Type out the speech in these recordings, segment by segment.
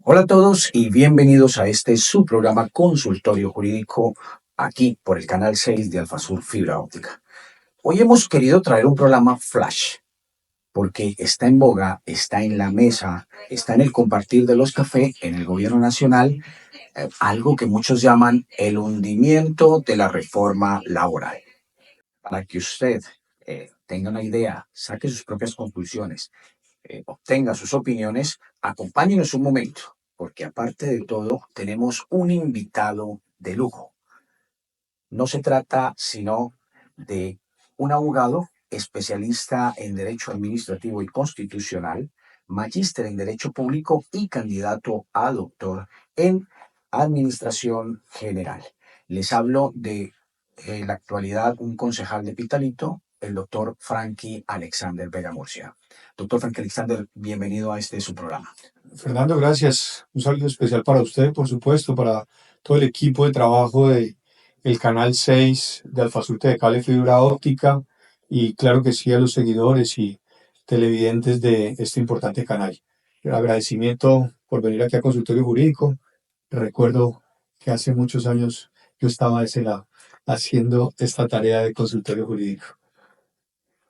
Hola a todos y bienvenidos a este su programa Consultorio Jurídico aquí por el canal 6 de Alfasur Fibra Óptica. Hoy hemos querido traer un programa flash porque está en boga, está en la mesa, está en el compartir de los cafés en el gobierno nacional, algo que muchos llaman el hundimiento de la reforma laboral. Para que usted tenga una idea, saque sus propias conclusiones, obtenga sus opiniones, acompáñenos un momento, porque aparte de todo, tenemos un invitado de lujo. No se trata sino de un abogado especialista en Derecho Administrativo y Constitucional, magíster en Derecho Público y candidato a doctor en Administración General. Les hablo de la actualidad un concejal de Pitalito, el doctor Frankie Alexander Vega Murcia. Doctor Frankie Alexander, bienvenido a su programa. Fernando, gracias. Un saludo especial para usted, por supuesto, para todo el equipo de trabajo de el Canal 6 de Alfasur de Cable Fibra Óptica y claro que sí a los seguidores y televidentes de este importante canal. El agradecimiento por venir aquí a Consultorio Jurídico. Recuerdo que hace muchos años yo estaba de ese lado haciendo esta tarea de consultorio jurídico.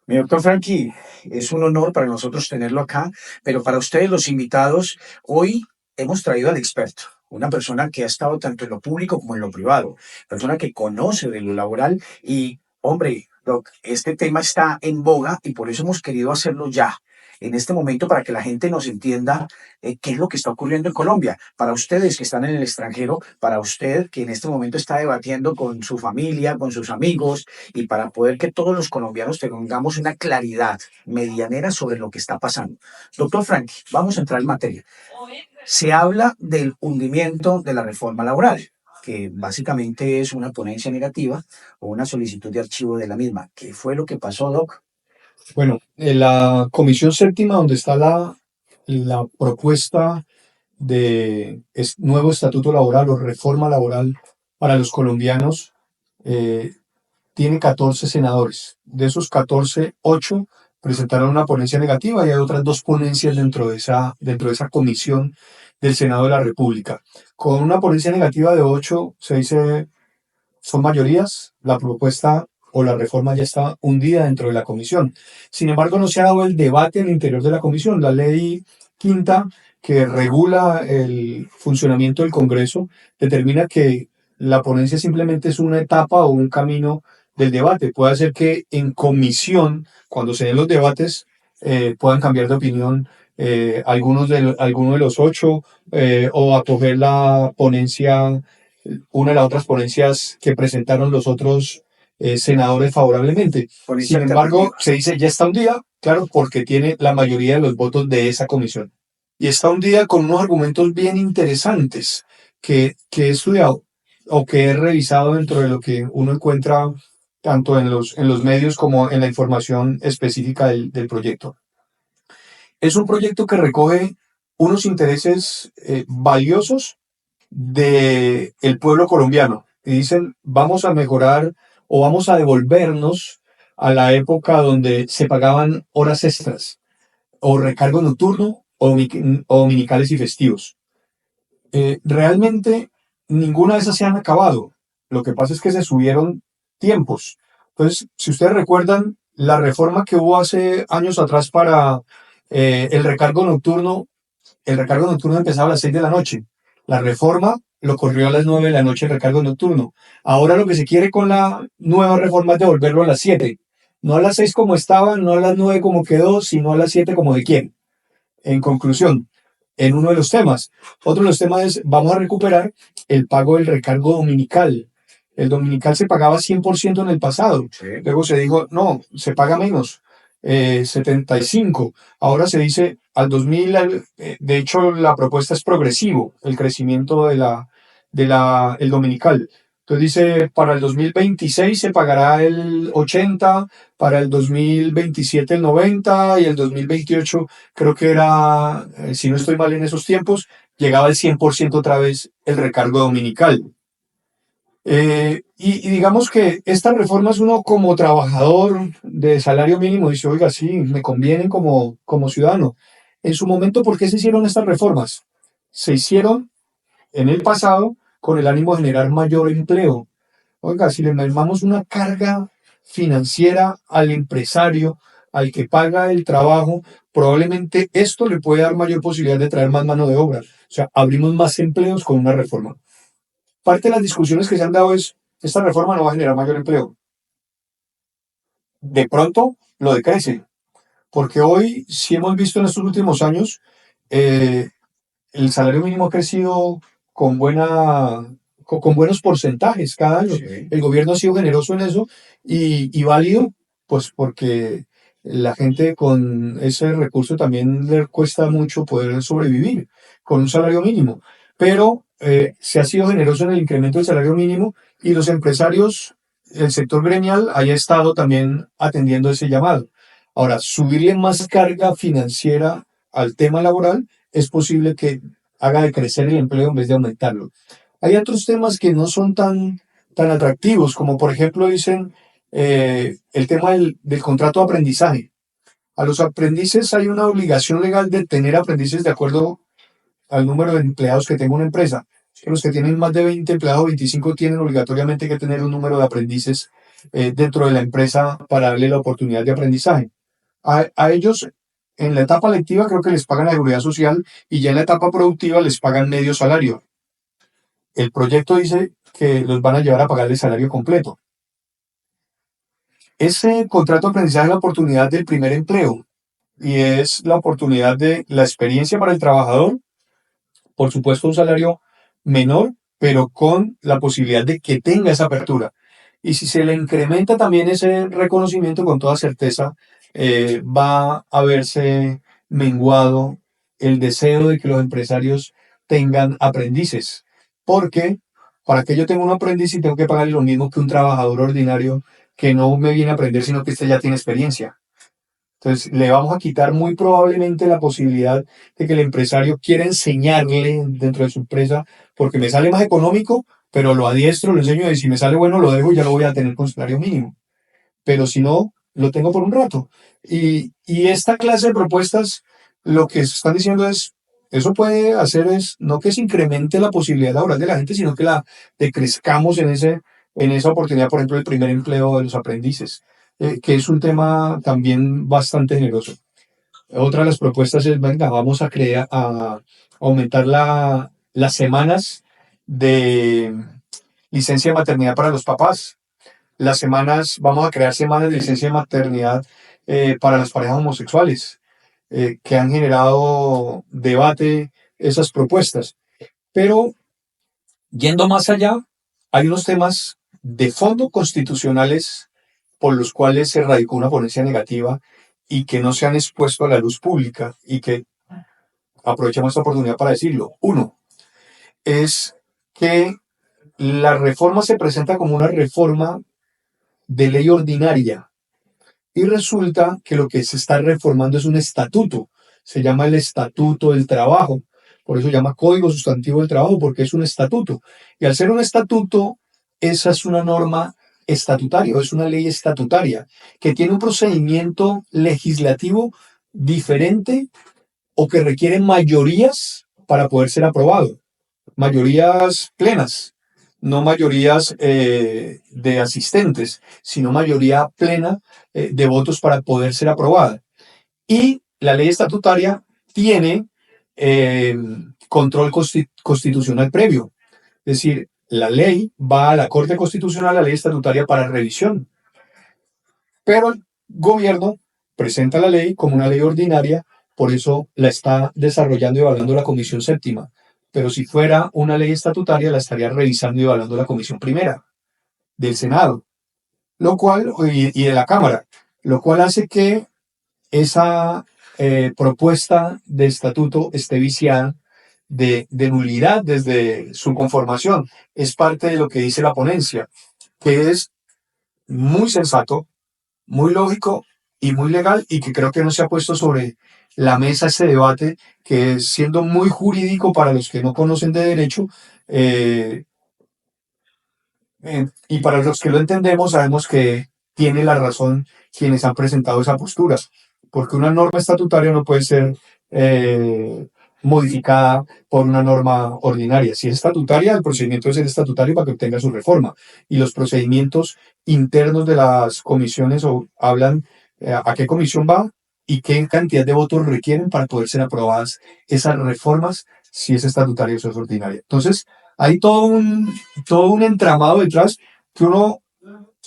Mi doctor Frankie, es un honor para nosotros tenerlo acá, pero para ustedes los invitados, hoy hemos traído al experto, una persona que ha estado tanto en lo público como en lo privado, persona que conoce de lo laboral y, hombre, doc, este tema está en boga y por eso hemos querido hacerlo ya, en este momento, para que la gente nos entienda qué es lo que está ocurriendo en Colombia. Para ustedes que están en el extranjero, para usted que en este momento está debatiendo con su familia, con sus amigos, y para poder que todos los colombianos tengamos una claridad medianera sobre lo que está pasando. Doctor Frankie, vamos a entrar en materia. Se habla del hundimiento de la reforma laboral, que básicamente es una ponencia negativa o una solicitud de archivo de la misma. ¿Qué fue lo que pasó, Doc? Bueno, en la Comisión Séptima, donde está la propuesta de nuevo estatuto laboral o reforma laboral para los colombianos, eh, tiene 14 senadores. De esos 14, 8 presentaron una ponencia negativa y hay otras dos ponencias dentro de esa comisión del Senado de la República. Con una ponencia negativa de 8 se dice son mayorías, la propuesta o la reforma ya está hundida dentro de la comisión. Sin embargo, no se ha dado el debate en el interior de la comisión. La ley quinta, que regula el funcionamiento del Congreso, determina que la ponencia simplemente es una etapa o un camino del debate. Puede ser que en comisión, cuando se den los debates, puedan cambiar de opinión algunos de los 8 o acoger la ponencia, una de las otras ponencias que presentaron los otros senadores favorablemente. Ponencia Sin embargo, alternativa. se dice ya está hundida, claro, porque tiene la mayoría de los votos de esa comisión. Y está hundida con unos argumentos bien interesantes que he estudiado o que he revisado dentro de lo que uno encuentra tanto en los medios como en la información específica del proyecto. Es un proyecto que recoge unos intereses valiosos del pueblo colombiano. Y dicen, vamos a mejorar o vamos a devolvernos a la época donde se pagaban horas extras o recargo nocturno o dominicales y festivos. Realmente ninguna de esas se han acabado. Lo que pasa es que se subieron tiempos. Entonces, si ustedes recuerdan, la reforma que hubo hace años atrás para el recargo nocturno empezaba a las 6 de la noche. La reforma lo corrió a las 9 de la noche el recargo nocturno. Ahora lo que se quiere con la nueva reforma es devolverlo a las 7. No a las 6 como estaba, no a las 9 como quedó, sino a las 7 como de quién. En conclusión, en uno de los temas. Otro de los temas es, vamos a recuperar el pago del recargo dominical. El dominical se pagaba 100% en el pasado. Sí. Luego se dijo, no, se paga menos, 75. Ahora se dice al 2000, de hecho la propuesta es progresivo, el crecimiento el dominical. Entonces dice, para el 2026 se pagará el 80, para el 2027 el 90 y el 2028 creo que era, si no estoy mal en esos tiempos, llegaba al 100% otra vez el recargo dominical. Y digamos que estas reformas uno como trabajador de salario mínimo dice, oiga, sí, me convienen como ciudadano. En su momento, ¿por qué se hicieron estas reformas? se hicieron en el pasado con el ánimo de generar mayor empleo. Oiga, si le mandamos una carga financiera al empresario, al que paga el trabajo, probablemente esto le puede dar mayor posibilidad de traer más mano de obra. O sea, abrimos más empleos con una reforma. Parte de las discusiones que se han dado es, esta reforma no va a generar mayor empleo. De pronto lo decrece, porque hoy, si hemos visto en estos últimos años, eh, el salario mínimo ha crecido con con buenos porcentajes cada año. Sí. El gobierno ha sido generoso en eso y válido, pues porque la gente con ese recurso también le cuesta mucho poder sobrevivir con un salario mínimo. Pero se ha sido generoso en el incremento del salario mínimo y los empresarios, el sector gremial, haya estado también atendiendo ese llamado. Ahora, subirle más carga financiera al tema laboral es posible que haga decrecer el empleo en vez de aumentarlo. Hay otros temas que no son tan atractivos, como por ejemplo dicen el tema del contrato de aprendizaje. A los aprendices hay una obligación legal de tener aprendices de acuerdo al número de empleados que tenga una empresa. Los que tienen más de 20 empleados o 25 tienen obligatoriamente que tener un número de aprendices dentro de la empresa para darle la oportunidad de aprendizaje. A ellos en la etapa lectiva creo que les pagan la seguridad social y ya en la etapa productiva les pagan medio salario. El proyecto dice que los van a llevar a pagar el salario completo. Ese contrato de aprendizaje es la oportunidad del primer empleo y es la oportunidad de la experiencia para el trabajador, por supuesto un salario menor, pero con la posibilidad de que tenga esa apertura. Y si se le incrementa también ese reconocimiento, con toda certeza va a verse menguado el deseo de que los empresarios tengan aprendices. Porque para que yo tenga un aprendiz y tengo que pagarle lo mismo que un trabajador ordinario que no me viene a aprender, sino que este ya tiene experiencia. Entonces, le vamos a quitar muy probablemente la posibilidad de que el empresario quiera enseñarle dentro de su empresa, porque me sale más económico, pero lo adiestro, lo enseño y si me sale bueno, lo dejo y ya lo voy a tener con salario mínimo. Pero si no, lo tengo por un rato. Y esta clase de propuestas, lo que se están diciendo es, eso puede hacer es, no que se incremente la posibilidad laboral de la gente, sino que la decrezcamos en esa oportunidad, por ejemplo, el primer empleo de los aprendices, que es un tema también bastante generoso. Otra de las propuestas es, venga, vamos a crear, a aumentar las semanas de licencia de maternidad para los papás. Las semanas, vamos a crear semanas de licencia de maternidad para las parejas homosexuales, que han generado debate esas propuestas. Pero yendo más allá, hay unos temas de fondo constitucionales por los cuales se radicó una ponencia negativa y que no se han expuesto a la luz pública y que aprovechamos esta oportunidad para decirlo. Uno, es que la reforma se presenta como una reforma de ley ordinaria y resulta que lo que se está reformando es un estatuto. Se llama el Estatuto del Trabajo. Por eso se llama Código Sustantivo del Trabajo, porque es un estatuto. Y al ser un estatuto, esa es una norma estatutaria, es una ley estatutaria, que tiene un procedimiento legislativo diferente o que requiere mayorías para poder ser aprobado. Mayorías plenas, no mayorías de asistentes, sino mayoría plena de votos para poder ser aprobada. Y la ley estatutaria tiene eh, control constitucional previo. Es decir, la ley va a la Corte Constitucional, la ley estatutaria para revisión. Pero el gobierno presenta la ley como una ley ordinaria, por eso la está desarrollando y evaluando la Comisión Séptima. Pero si fuera una ley estatutaria, la estaría revisando y evaluando la Comisión Primera del Senado, lo cual, y de la Cámara, lo cual hace que esa propuesta de estatuto esté viciada de nulidad desde su conformación. Es parte de lo que dice la ponencia, que es muy sensato, muy lógico y muy legal y que creo que no se ha puesto sobre la mesa ese debate que siendo muy jurídico para los que no conocen de derecho eh, y para los que lo entendemos sabemos que tiene la razón quienes han presentado esa postura, porque una norma estatutaria no puede ser modificada por una norma ordinaria. Si es estatutaria, el procedimiento debe ser estatutario para que obtenga su reforma. Y los procedimientos internos de las comisiones hablan a qué comisión va y qué cantidad de votos requieren para poder ser aprobadas esas reformas, si es estatutaria o si es ordinaria. Entonces, hay todo un entramado detrás que uno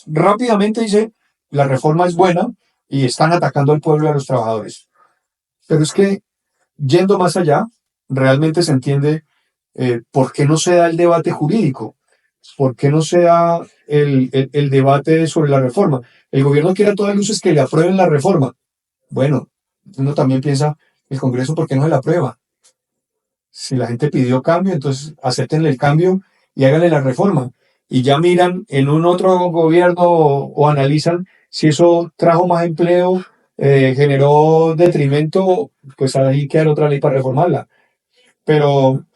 rápidamente dice, la reforma es buena y están atacando al pueblo y a los trabajadores. Pero es que, yendo más allá, realmente se entiende por qué no se da el debate jurídico, por qué no se da el debate sobre la reforma. El gobierno quiere a todas luces que le aprueben la reforma. Bueno, uno también piensa, el Congreso, ¿por qué no se la aprueba? Si la gente pidió cambio, entonces acéptenle el cambio y háganle la reforma. Y ya miran en un otro gobierno o analizan si eso trajo más empleo, generó detrimento, pues ahí queda otra ley para reformarla. Pero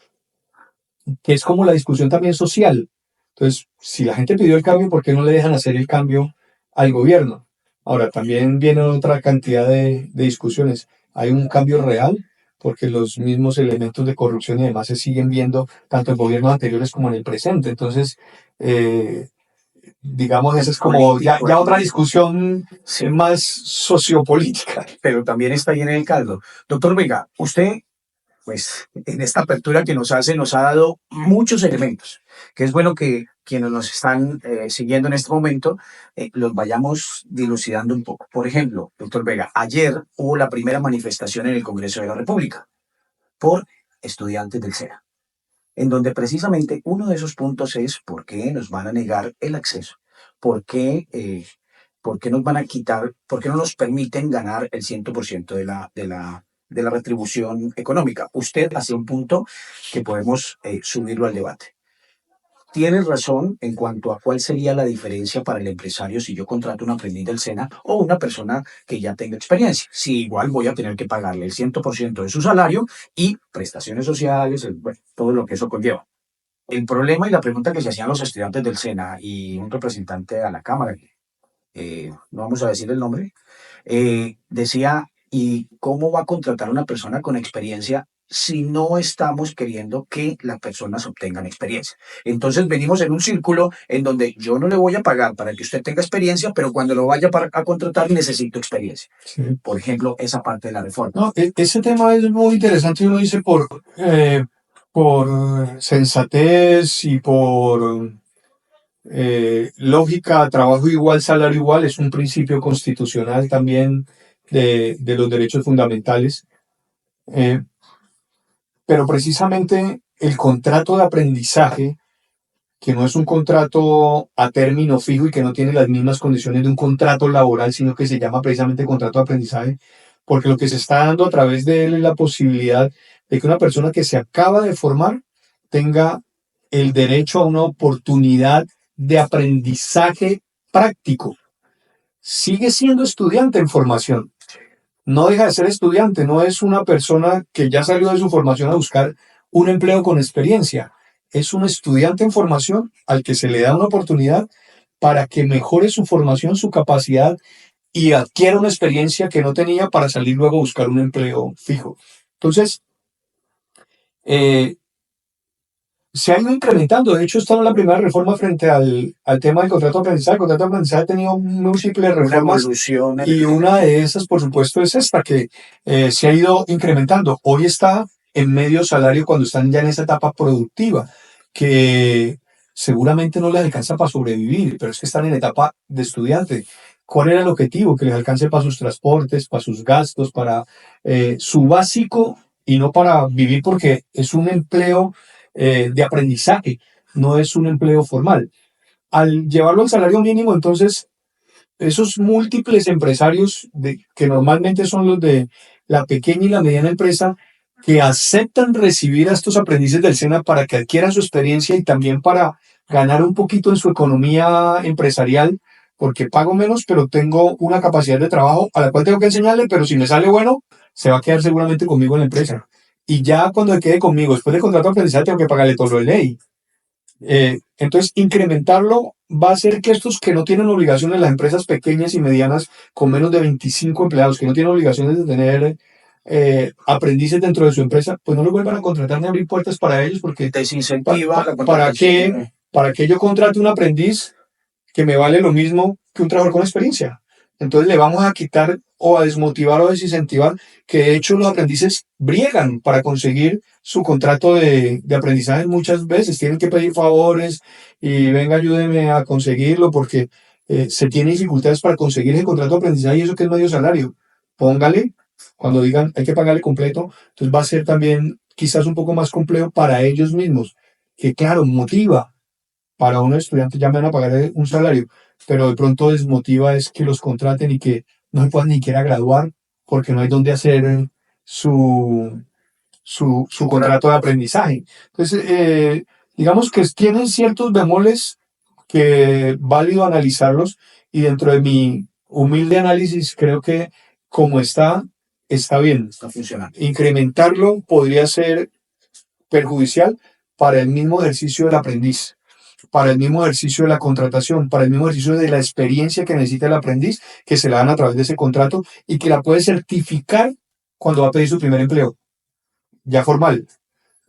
que es como la discusión también social. Entonces, si la gente pidió el cambio, ¿por qué no le dejan hacer el cambio al gobierno? Ahora, también viene otra cantidad de discusiones. Hay un cambio real, porque los mismos elementos de corrupción y demás se siguen viendo tanto en gobiernos anteriores como en el presente. Entonces, eh, digamos, esa es como ya otra discusión Sí, más sociopolítica. pero también está ahí en el caldo. Doctor Vega, usted, pues, en esta apertura que nos hace, nos ha dado muchos elementos, que es bueno que quienes nos están siguiendo en este momento los vayamos dilucidando un poco. Por ejemplo, doctor Vega, ayer hubo la primera manifestación en el Congreso de la República por estudiantes del SENA, en donde precisamente uno de esos puntos es por qué nos van a negar el acceso, por qué nos van a quitar, por qué no nos permiten ganar el 100% de la retribución económica. Usted hace un punto que podemos subirlo al debate. Tienes razón en cuanto a cuál sería la diferencia para el empresario si yo contrato un aprendiz del SENA o una persona que ya tenga experiencia. Si igual voy a tener que pagarle el 100% de su salario y prestaciones sociales, bueno, todo lo que eso conlleva. El problema y la pregunta que se hacían los estudiantes del SENA y un representante a la Cámara, no vamos a decir el nombre, decía, ¿y cómo va a contratar a una persona con experiencia si no estamos queriendo que las personas obtengan experiencia? Entonces venimos en un círculo en donde yo no le voy a pagar para que usted tenga experiencia, pero cuando lo vaya a contratar necesito experiencia. Sí. Por ejemplo, esa parte de la reforma. No, ese tema es muy interesante, uno dice por sensatez y por lógica, trabajo igual, salario igual, es un principio constitucional también de los derechos fundamentales. Pero precisamente el contrato de aprendizaje, que no es un contrato a término fijo y que no tiene las mismas condiciones de un contrato laboral, sino que se llama precisamente contrato de aprendizaje, porque lo que se está dando a través de él es la posibilidad de que una persona que se acaba de formar tenga el derecho a una oportunidad de aprendizaje práctico. Sigue siendo estudiante en formación, no deja de ser estudiante, no es una persona que ya salió de su formación a buscar un empleo con experiencia. Es un estudiante en formación al que se le da una oportunidad para que mejore su formación, su capacidad y adquiera una experiencia que no tenía para salir luego a buscar un empleo fijo. Entonces, se ha ido incrementando. De hecho, esta no es la primera reforma frente al tema del contrato de aprendizaje. El contrato de aprendizaje ha tenido múltiples reformas y una de esas, por supuesto, es esta, que se ha ido incrementando. Hoy está en medio salario cuando están ya en esa etapa productiva, que seguramente no les alcanza para sobrevivir, pero es que están en etapa de estudiante. ¿Cuál era el objetivo? Que les alcance para sus transportes, para sus gastos, para su básico y no para vivir, porque es un empleo de aprendizaje, no es un empleo formal. Al llevarlo al salario mínimo, entonces, esos múltiples empresarios que normalmente son los de la pequeña y la mediana empresa, que aceptan recibir a estos aprendices del SENA para que adquieran su experiencia y también para ganar un poquito en su economía empresarial, porque pago menos, pero tengo una capacidad de trabajo a la cual tengo que enseñarle, pero si me sale bueno, se va a quedar seguramente conmigo en la empresa. Y ya cuando quede conmigo, después del contrato de aprendizaje, tengo que pagarle todo lo de ley. Entonces, incrementarlo va a hacer que estos que no tienen obligaciones, las empresas pequeñas y medianas con menos de 25 empleados, que no tienen obligaciones de tener aprendices dentro de su empresa, pues no lo vuelvan a contratar ni abrir puertas para ellos, porque Desincentiva la ¿para qué, contratación. para qué yo contrato un aprendiz que me vale lo mismo que un trabajador con experiencia? Entonces le vamos a quitar o a desmotivar o a desincentivar, que de hecho los aprendices briegan para conseguir su contrato de aprendizaje muchas veces, tienen que pedir favores y venga, ayúdeme a conseguirlo porque se tiene dificultades para conseguir ese contrato de aprendizaje y eso que es medio salario. Póngale, cuando digan hay que pagarle completo, entonces va a ser también quizás un poco más complejo para ellos mismos, que claro, motiva para unos estudiantes ya me van a pagar un salario, pero de pronto desmotiva es que los contraten y que no se puedan ni siquiera graduar porque no hay donde hacer su, su contrato de aprendizaje. Entonces, digamos que tienen ciertos bemoles que válido analizarlos y dentro de mi humilde análisis creo que como está bien. Está funcionando. Incrementarlo podría ser perjudicial para el mismo ejercicio del aprendiz, para el mismo ejercicio de la contratación, para el mismo ejercicio de la experiencia que necesita el aprendiz, que se la dan a través de ese contrato y que la puede certificar cuando va a pedir su primer empleo, ya formal.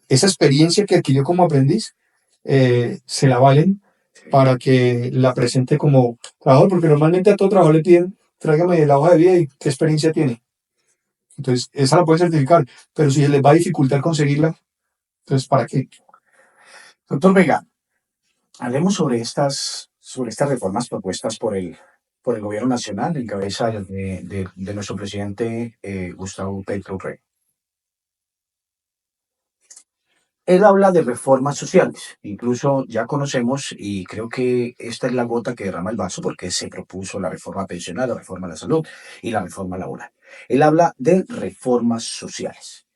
Esa experiencia que adquirió como aprendiz, se la valen para que la presente como trabajador, porque normalmente a todo trabajador le piden, tráigame la hoja de vida y qué experiencia tiene. Entonces, esa la puede certificar, pero si les va a dificultar conseguirla, entonces, ¿para qué? Doctor Vega, hablemos sobre estas reformas propuestas por el gobierno nacional en cabeza de nuestro presidente Gustavo Petro Rey. Él habla de reformas sociales, incluso ya conocemos, y creo que esta es la gota que derrama el vaso, porque se propuso la reforma pensional, la reforma de la salud y la reforma laboral. Él habla de reformas sociales.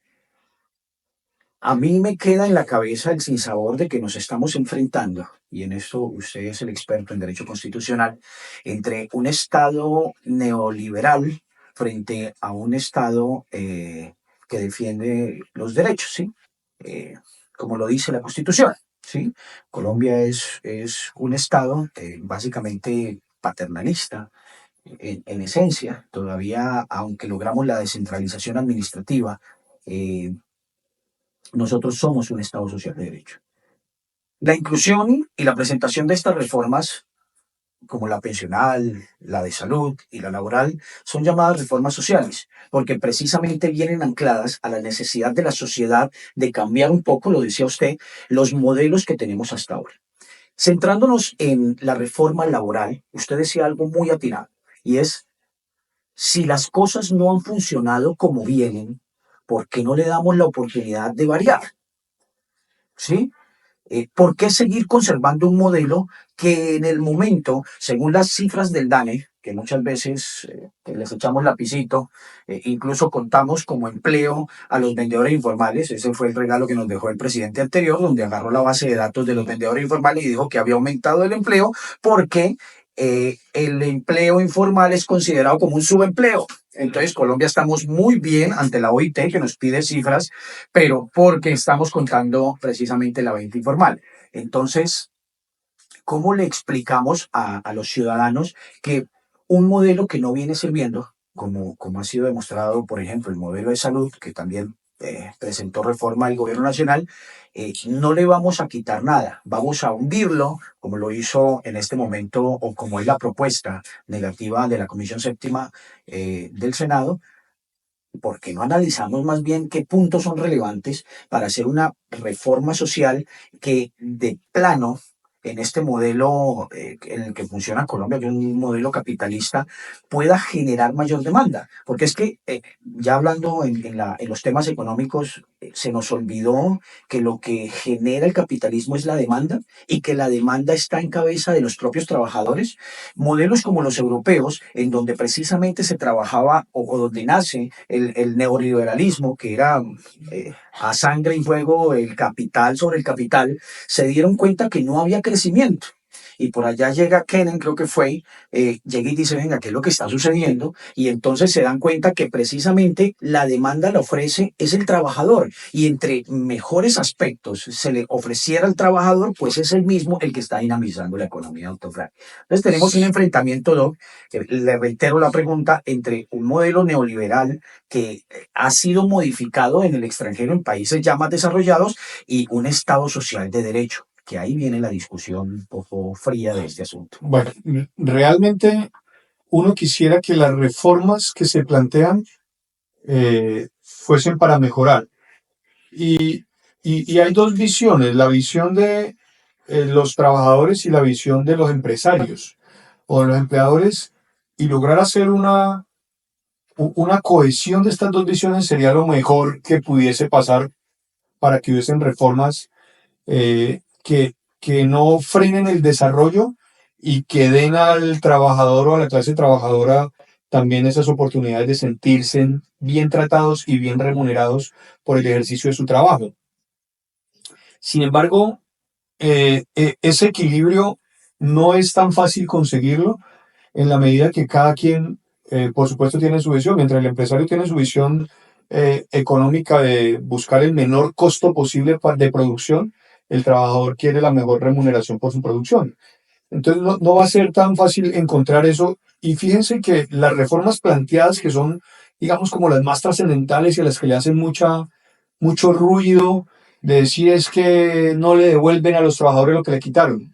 A mí me queda en la cabeza el sinsabor de que nos estamos enfrentando, y en esto usted es el experto en derecho constitucional, entre un Estado neoliberal frente a un Estado que defiende los derechos, ¿sí? Eh, como lo dice la Constitución, ¿sí? Colombia es un Estado básicamente paternalista, en esencia, todavía, aunque logramos la descentralización administrativa, eh, nosotros somos un Estado social de derecho. La inclusión y la presentación de estas reformas, como la pensional, la de salud y la laboral, son llamadas reformas sociales, porque precisamente vienen ancladas a la necesidad de la sociedad de cambiar un poco, lo decía usted, los modelos que tenemos hasta ahora. Centrándonos en la reforma laboral, usted decía algo muy atinado, y es, si las cosas no han funcionado como vienen, ¿por qué no le damos la oportunidad de variar? ¿Sí? ¿Por qué seguir conservando un modelo que en el momento, según las cifras del DANE, que muchas veces les echamos lapicito, incluso contamos como empleo a los vendedores informales? Ese fue el regalo que nos dejó el presidente anterior, donde agarró la base de datos de los vendedores informales y dijo que había aumentado el empleo porque el empleo informal es considerado como un subempleo. Entonces, Colombia estamos muy bien ante la OIT, que nos pide cifras, pero porque estamos contando precisamente la venta informal. Entonces, ¿cómo le explicamos a los ciudadanos que un modelo que no viene sirviendo, como ha sido demostrado, por ejemplo, el modelo de salud, que también presentó reforma el gobierno nacional, no le vamos a quitar nada, vamos a hundirlo, como lo hizo en este momento, o como es la propuesta negativa de la Comisión Séptima del Senado? ¿Porque no analizamos más bien qué puntos son relevantes para hacer una reforma social que de plano, en este modelo en el que funciona Colombia, que es un modelo capitalista, pueda generar mayor demanda? Porque es que, ya hablando en los temas económicos, se nos olvidó que lo que genera el capitalismo es la demanda, y que la demanda está en cabeza de los propios trabajadores. Modelos como los europeos, en donde precisamente se trabajaba, o donde nace el neoliberalismo, que era a sangre y fuego el capital sobre el capital, se dieron cuenta que no había crecimiento. y por allá llega Kenen, creo que fue, llega y dice, venga, ¿qué es lo que está sucediendo? Y entonces se dan cuenta que precisamente la demanda la ofrece es el trabajador, y entre mejores aspectos se le ofreciera al trabajador, pues es el mismo el que está dinamizando la economía autofrágil. Entonces tenemos un enfrentamiento, Doc, le reitero la pregunta, entre un modelo neoliberal que ha sido modificado en el extranjero, en países ya más desarrollados, y un Estado social de derecho, que ahí viene la discusión un poco fría de este asunto. Bueno, realmente uno quisiera que las reformas que se plantean fuesen para mejorar. Y hay dos visiones, la visión de los trabajadores y la visión de los empresarios o de los empleadores, y lograr hacer una cohesión de estas dos visiones sería lo mejor que pudiese pasar para que hubiesen reformas que no frenen el desarrollo y que den al trabajador o a la clase trabajadora también esas oportunidades de sentirse bien tratados y bien remunerados por el ejercicio de su trabajo. Sin embargo, ese equilibrio no es tan fácil conseguirlo en la medida que cada quien, por supuesto, tiene su visión. Mientras el empresario tiene su visión económica de buscar el menor costo posible de producción, el trabajador quiere la mejor remuneración por su producción. Entonces no va a ser tan fácil encontrar eso. Y fíjense que las reformas planteadas, que son, digamos, como las más trascendentales y a las que le hacen mucho ruido, de decir es que no le devuelven a los trabajadores lo que le quitaron.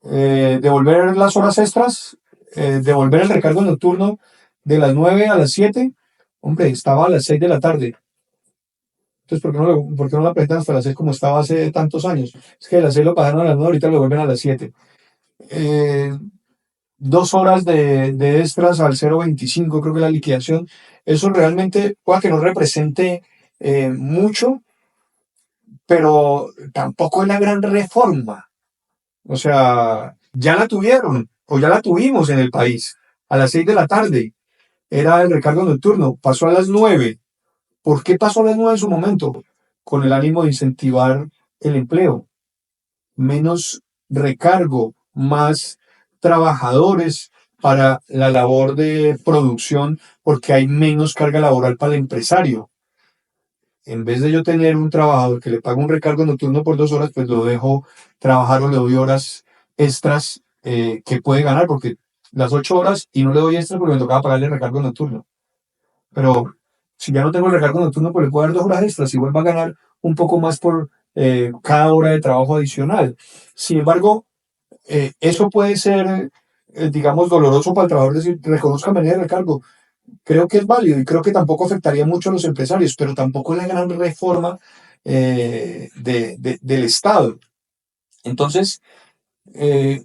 Devolver las horas extras, devolver el recargo nocturno de las 9 a las 7. Hombre, estaba a las 6 de la tarde. Entonces, por qué no la presentan hasta las 6 como estaba hace tantos años? Es que a las 6 lo pagaron a las 9, ahorita lo devuelven a las 7. 2 horas de extras al 0,25, creo que la liquidación. Eso realmente puede que no represente mucho, pero tampoco es la gran reforma. O sea, ya la tuvieron o ya la tuvimos en el país. A las 6 de la tarde era el recargo nocturno, pasó a las 9. ¿Por qué pasó a las 9 en su momento? Con el ánimo de incentivar el empleo. Menos recargo, más trabajadores para la labor de producción, porque hay menos carga laboral para el empresario. En vez de yo tener un trabajador que le paga un recargo nocturno por 2 horas, pues lo dejo trabajar o le doy horas extras que puede ganar, porque las 8 horas y no le doy extras porque me tocaba pagarle el recargo nocturno. Pero si ya no tengo el recargo nocturno, pues le puedo dar 2 horas extras, igual va a ganar un poco más por cada hora de trabajo adicional. Sin embargo, eso puede ser, digamos, doloroso para el trabajador decir, reconozca manera de recargo. Creo que es válido y creo que tampoco afectaría mucho a los empresarios, pero tampoco es la gran reforma del Estado. Entonces,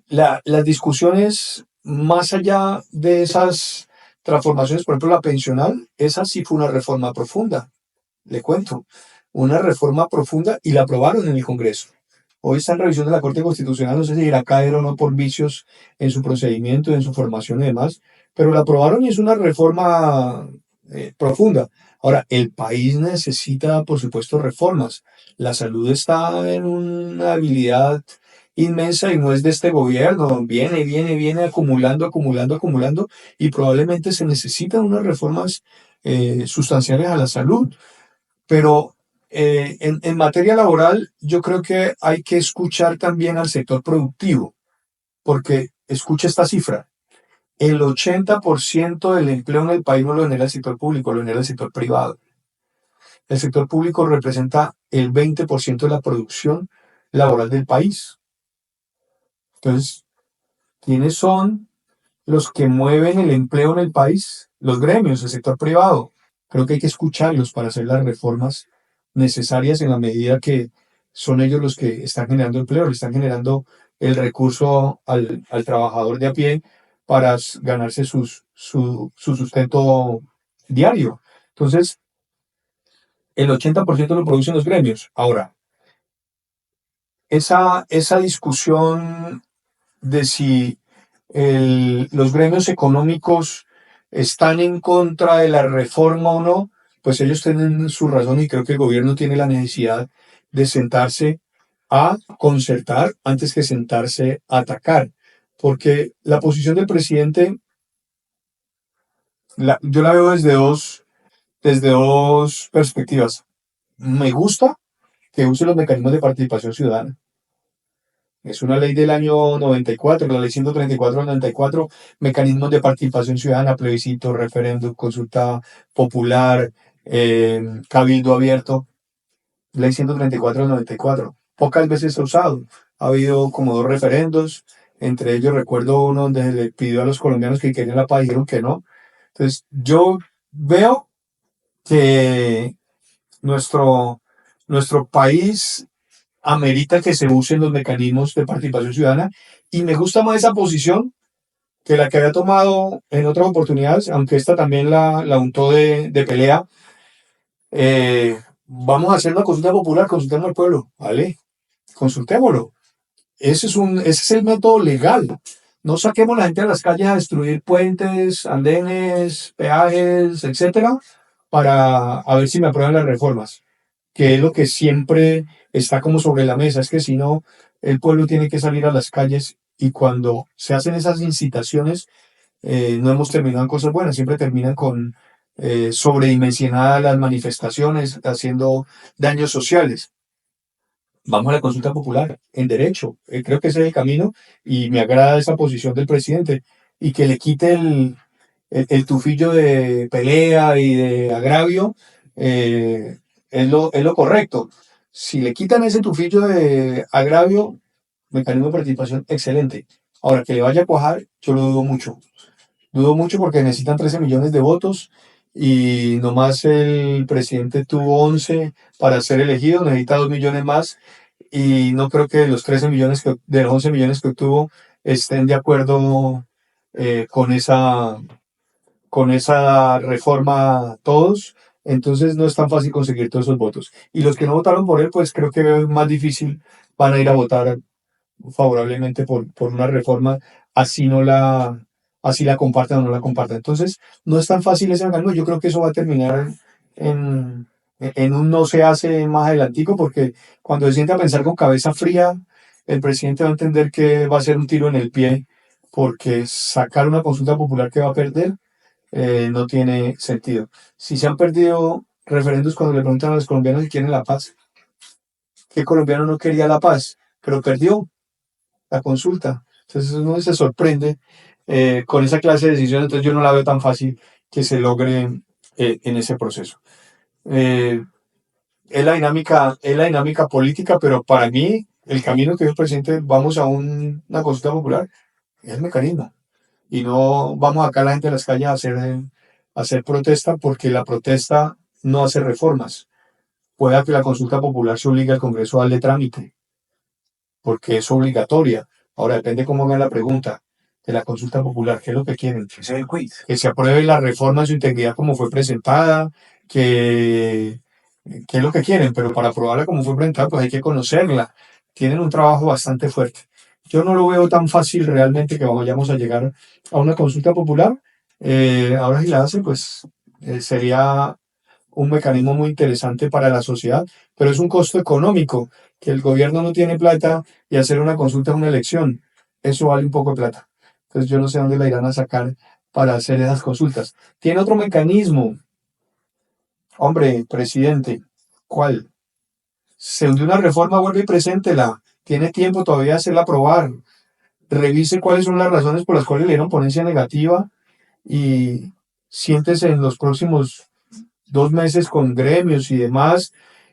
las discusiones más allá de esas transformaciones, por ejemplo, la pensional, esa sí fue una reforma profunda, le cuento, una reforma profunda y la aprobaron en el Congreso. Hoy está en revisión de la Corte Constitucional, no sé si irá a caer o no por vicios en su procedimiento, en su formación y demás, pero la aprobaron y es una reforma profunda. Ahora, el país necesita, por supuesto, reformas. La salud está en una habilidad inmensa y no es de este gobierno. Viene acumulando y probablemente se necesitan unas reformas sustanciales a la salud. Pero en materia laboral, yo creo que hay que escuchar también al sector productivo, porque escucha esta cifra. El 80% del empleo en el país no lo genera el sector público, lo genera el sector privado. El sector público representa el 20% de la producción laboral del país. Entonces, ¿quiénes son los que mueven el empleo en el país? Los gremios, el sector privado. Creo que hay que escucharlos para hacer las reformas necesarias en la medida que son ellos los que están generando empleo, le están generando el recurso al trabajador de a pie para ganarse su sustento diario. Entonces, el 80% lo producen los gremios. Ahora, esa discusión de si los gremios económicos están en contra de la reforma o no, pues ellos tienen su razón y creo que el gobierno tiene la necesidad de sentarse a concertar antes que sentarse a atacar. Porque la posición del presidente, yo la veo desde dos perspectivas. Me gusta que use los mecanismos de participación ciudadana. Es una ley del año 94, la ley 134 del 94, mecanismos de participación ciudadana, plebiscito, referéndum, consulta popular, cabildo abierto. Ley 134 del 94. Pocas veces se ha usado. Ha habido como dos referendos. Entre ellos recuerdo uno donde se le pidió a los colombianos que querían la paz y dijeron que no. Entonces yo veo que nuestro, nuestro país amerita que se usen los mecanismos de participación ciudadana y me gusta más esa posición que la que había tomado en otras oportunidades, aunque esta también la untó de pelea. Vamos a hacer una consulta popular, consultemos al pueblo, ¿vale? Consultémoslo. Ese es el método legal. No saquemos a la gente a las calles a destruir puentes, andenes, peajes, etcétera, para a ver si me aprueban las reformas, que es lo que siempre está como sobre la mesa. Es que si no, el pueblo tiene que salir a las calles y cuando se hacen esas incitaciones, no hemos terminado en cosas buenas, siempre terminan con sobredimensionadas las manifestaciones, haciendo daños sociales. Vamos a la consulta popular en derecho. Creo que ese es el camino y me agrada esa posición del presidente y que le quite el tufillo de pelea y de agravio es lo correcto. Si le quitan ese tufillo de agravio, mecanismo de participación, excelente. Ahora, que le vaya a cuajar, yo lo dudo mucho. Dudo mucho porque necesitan 13 millones de votos y nomás el presidente tuvo 11 para ser elegido, necesita 2 millones más y no creo que los 13 millones, de los 11 millones que obtuvo estén de acuerdo con con esa reforma todos. Entonces no es tan fácil conseguir todos esos votos. Y los que no votaron por él, pues creo que es más difícil van a ir a votar favorablemente por una reforma, así no la, así la compartan o no la compartan. Entonces, no es tan fácil ese mecanismo. Yo creo que eso va a terminar en, en un no se hace más adelantico, porque cuando se siente a pensar con cabeza fría, el presidente va a entender que va a ser un tiro en el pie, porque sacar una consulta popular que va a perder no tiene sentido. Si se han perdido referendos cuando le preguntan a los colombianos si quieren la paz, ¿qué colombiano no quería la paz? Pero perdió la consulta. Entonces uno se sorprende con esa clase de decisiones, entonces yo no la veo tan fácil que se logre en ese proceso. Eh, es la dinámica política, pero para mí el camino que dio el presidente, vamos a una consulta popular, es el mecanismo. Y no vamos a sacar a la gente a las calles a hacer protesta porque la protesta no hace reformas. Pueda que la consulta popular se obligue al Congreso a darle trámite porque es obligatoria. Ahora depende cómo hagan la pregunta de la consulta popular, qué es lo que quieren. Ese es el quiz. Que se apruebe la reforma en su integridad como fue presentada, qué es lo que quieren, pero para aprobarla como fue presentada, pues hay que conocerla. Tienen un trabajo bastante fuerte. Yo no lo veo tan fácil realmente que vayamos a llegar a una consulta popular. Ahora si la hacen, pues sería un mecanismo muy interesante para la sociedad, pero es un costo económico, que el gobierno no tiene plata y hacer una consulta es una elección. Eso vale un poco de plata. Entonces yo no sé dónde la irán a sacar para hacer esas consultas. Tiene otro mecanismo. Hombre, presidente, ¿cuál? Se hundió una reforma, vuelve y preséntela. Tiene tiempo todavía de hacerla aprobar. Revise cuáles son las razones por las cuales le dieron ponencia negativa y siéntese en los próximos 2 meses con gremios y demás,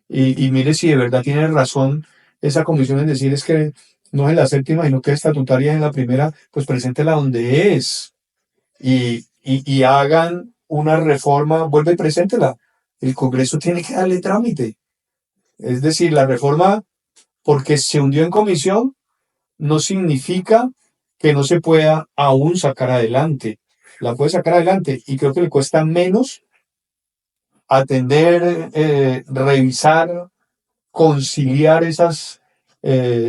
y mire si de verdad tiene razón esa comisión en decir es que no es la séptima, sino que es estatutaria en la primera, pues preséntela donde es y hagan una reforma, vuelve y preséntela. El Congreso tiene que darle trámite. Es decir, la reforma, porque se hundió en comisión, no significa que no se pueda aún sacar adelante. La puede sacar adelante y creo que le cuesta menos atender, revisar, conciliar esas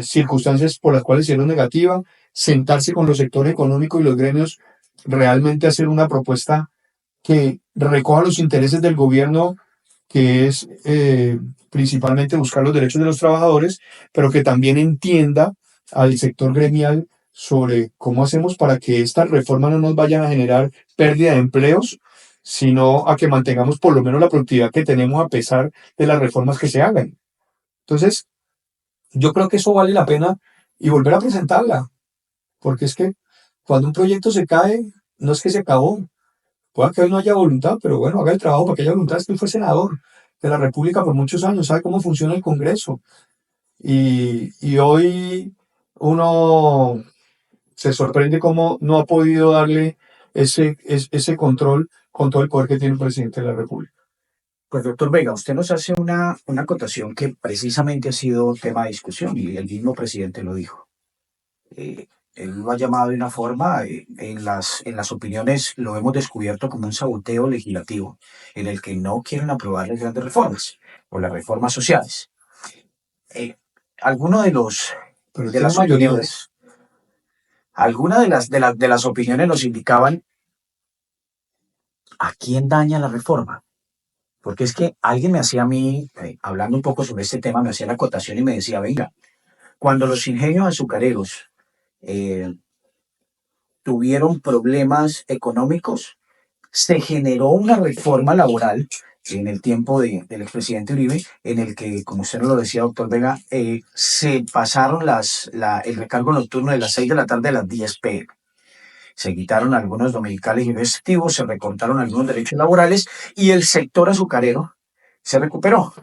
circunstancias por las cuales hicieron negativa, sentarse con los sectores económicos y los gremios, realmente hacer una propuesta que recoja los intereses del gobierno que es principalmente buscar los derechos de los trabajadores, pero que también entienda al sector gremial sobre cómo hacemos para que estas reformas no nos vayan a generar pérdida de empleos, sino a que mantengamos por lo menos la productividad que tenemos a pesar de las reformas que se hagan. Entonces, yo creo que eso vale la pena y volver a presentarla, porque es que cuando un proyecto se cae, no es que se acabó. Puede que hoy no haya voluntad, pero bueno, haga el trabajo para que haya voluntad. Es que él fue senador de la República por muchos años, sabe cómo funciona el Congreso. Y hoy uno se sorprende cómo no ha podido darle ese control con todo el poder que tiene el presidente de la República. Pues doctor Vega, usted nos hace una acotación que precisamente ha sido tema de discusión y el mismo presidente lo dijo. Eh, Él lo ha llamado de una forma, en las opiniones lo hemos descubierto como un saboteo legislativo en el que no quieren aprobar las grandes reformas o las reformas sociales. Eh, alguno de los Pero él de tiene las mayoría. opiniones, algunas de las opiniones nos indicaban a quién daña la reforma. Porque es que alguien me hacía a mí, hablando un poco sobre este tema, me hacía la acotación y me decía, venga, cuando los ingenios azucareros eh, tuvieron problemas económicos, se generó una reforma laboral en el tiempo del expresidente Uribe, en el que, como usted nos lo decía, doctor Vega, se pasaron el recargo nocturno de las 6 de la tarde a las 10 p.m. Se quitaron algunos dominicales y festivos, se recortaron algunos derechos laborales y el sector azucarero se recuperó.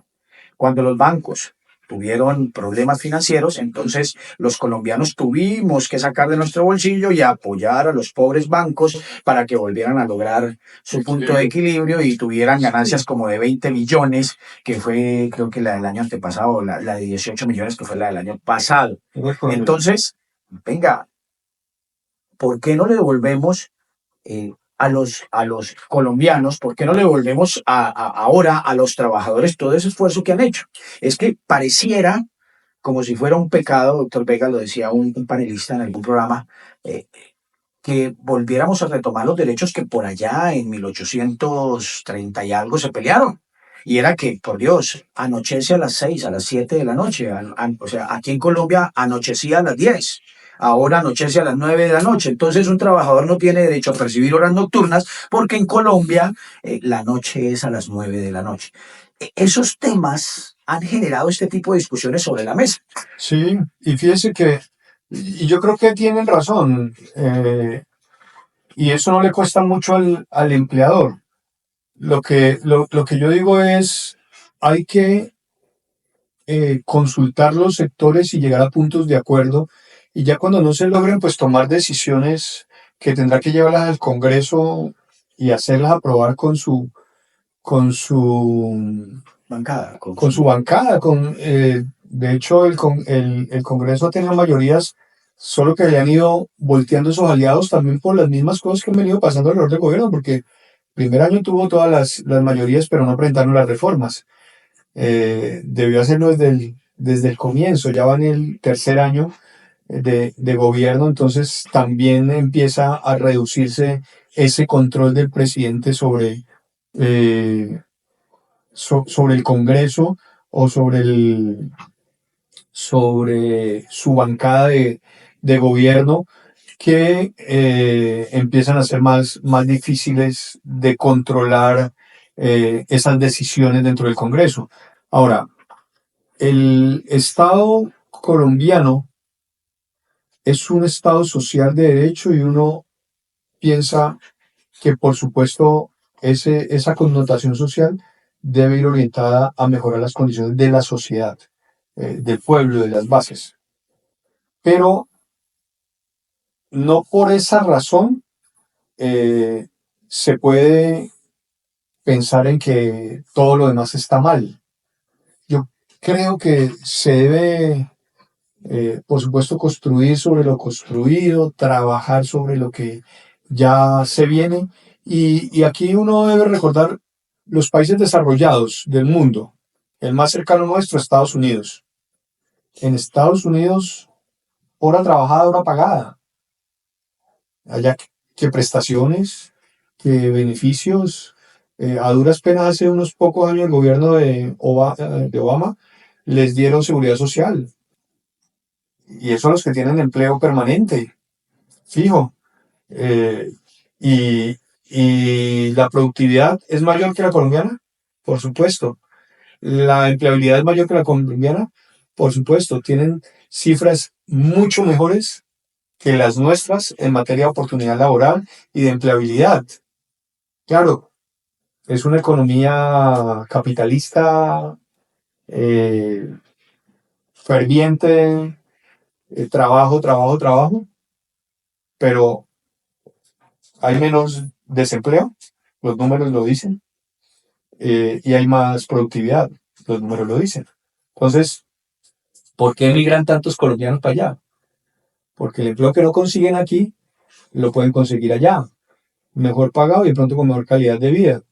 Cuando los bancos tuvieron problemas financieros, entonces los colombianos tuvimos que sacar de nuestro bolsillo y apoyar a los pobres bancos para que volvieran a lograr su punto de equilibrio y tuvieran ganancias como de 20 millones, que fue creo que la del año antepasado, la de 18 millones que fue la del año pasado. Entonces, venga, ¿por qué no le devolvemos a los colombianos, ¿por qué no le devolvemos ahora a los trabajadores todo ese esfuerzo que han hecho? Es que pareciera como si fuera un pecado, doctor Vega, lo decía un panelista en algún programa, eh, que volviéramos a retomar los derechos que por allá en 1830 y algo se pelearon. Y era que, por Dios, anochece a las 6, a las 7 de la noche. O sea, aquí en Colombia anochecía a las 10. Ahora anochece a las 9 de la noche. Entonces un trabajador no tiene derecho a percibir horas nocturnas porque en Colombia la noche es a las 9 de la noche. Esos temas han generado este tipo de discusiones sobre la mesa. Sí, y fíjese que, y yo creo que tienen razón, y eso no le cuesta mucho al empleador. Lo que yo digo es, hay que consultar los sectores y llegar a puntos de acuerdo, y ya cuando no se logren, pues tomar decisiones que tendrá que llevarlas al Congreso y hacerlas aprobar con su Bancada, con su bancada. De hecho, el Congreso ha tenido mayorías, solo que le han ido volteando esos aliados también por las mismas cosas que han venido pasando alrededor del gobierno, porque primer año tuvo todas las mayorías, pero no presentaron las reformas. Debió hacerlo desde el comienzo, ya va en el tercer año de gobierno, entonces también empieza a reducirse ese control del presidente eh, sobre el Congreso o sobre su bancada de gobierno, que empiezan a ser más difíciles de controlar esas decisiones dentro del Congreso. Ahora, el Estado colombiano es un Estado social de derecho, y uno piensa que, por supuesto, esa connotación social debe ir orientada a mejorar las condiciones de la sociedad, del pueblo, de las bases. Pero no por esa razón eh, se puede pensar en que todo lo demás está mal. Yo creo que se debe, por supuesto, construir sobre lo construido, trabajar sobre lo que ya se viene. Y aquí uno debe recordar los países desarrollados del mundo. El más cercano nuestro, Estados Unidos. En Estados Unidos, hora trabajada, hora pagada. Allá que prestaciones, que beneficios, A duras penas hace unos pocos años el gobierno de Obama les dieron seguridad social y eso a los que tienen empleo permanente, fijo. Eh, y, y la productividad es mayor que la colombiana, por supuesto. La empleabilidad es mayor que la colombiana, por supuesto. Tienen cifras mucho mejores que las nuestras en materia de oportunidad laboral y de empleabilidad. Claro, es una economía capitalista eh, ferviente, trabajo, trabajo, trabajo, pero hay menos desempleo, los números lo dicen, y hay más productividad, los números lo dicen. Entonces, ¿por qué emigran tantos colombianos para allá? Porque el empleo que no consiguen aquí lo pueden conseguir allá, mejor pagado y de pronto con mejor calidad de vida.